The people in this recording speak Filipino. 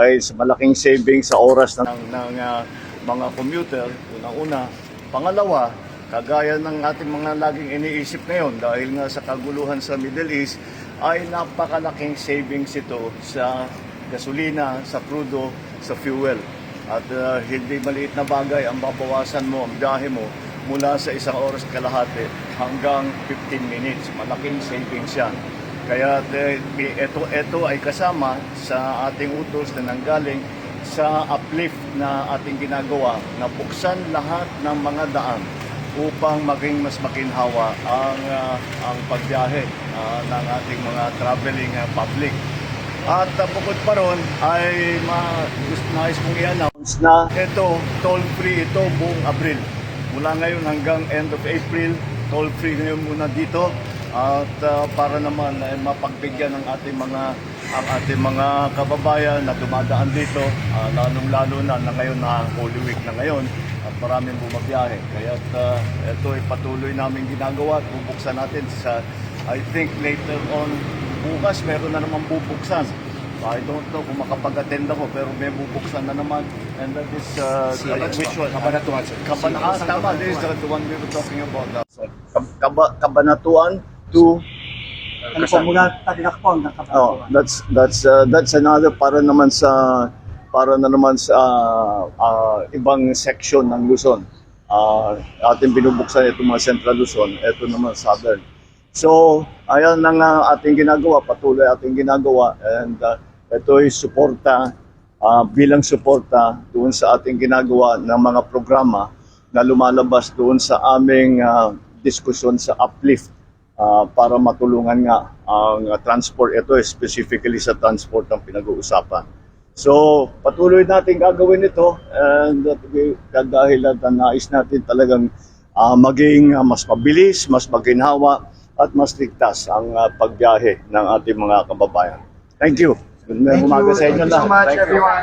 dahil sa malaking savings sa oras ng mga commuter, unang-una. Pangalawa, kagaya ng ating mga laging iniisip ngayon dahil nga sa kaguluhan sa Middle East, ay napakalaking savings ito sa gasolina, sa crudo, sa fuel. At hindi maliit na bagay ang babawasan mo, ang biyahe mo mula sa 1 oras kalahati hanggang 15 minutes. Malaking savings yan. Kaya ito ay kasama sa ating utos na nanggaling sa uplift na ating ginagawa na buksan lahat ng mga daan upang maging mas makinhawa ang pagbiyahe ng ating mga traveling public. At bukod pa ron ay nais kong i-announce na ito, toll-free ito buong Abril. Mula ngayon hanggang end of April, toll-free ngayon muna dito. At para naman mapagbigyan ng ating mga kababayan na dumadaan dito, lalong-lalo na ngayon na Holy Week na ngayon at maraming bumabiyahe. Kaya ito ay patuloy namin ginagawa at bubuksan natin I think later on bukas meron na naman bubuksan. I don't know kung makapag-attend ako pero may bubuksan na naman, and that is which one? Cabanatuan, sir. Tama, this is the one we were talking about. Cabanatuan to Ano po mula Taglakpon na Cabanatuan. that's another para na naman sa ibang section ng Luzon. Ating binubuksan itong mga Central Luzon, ito naman Southern. So, ayan na nga ating ginagawa, patuloy ating ginagawa, and ito ay suporta, bilang suporta doon sa ating ginagawa ng mga programa na lumalabas doon sa aming diskusyon sa uplift para matulungan nga ang transport. Ito specifically sa transport ang pinag-uusapan. So, patuloy natin gagawin ito, and dahil nais natin talagang maging mas mabilis, mas maginhawa, at mas ligtas ang pagbiyahe ng ating mga kababayan. Thank you. Good umaga sa inyo Thank you so lahat. much, everyone.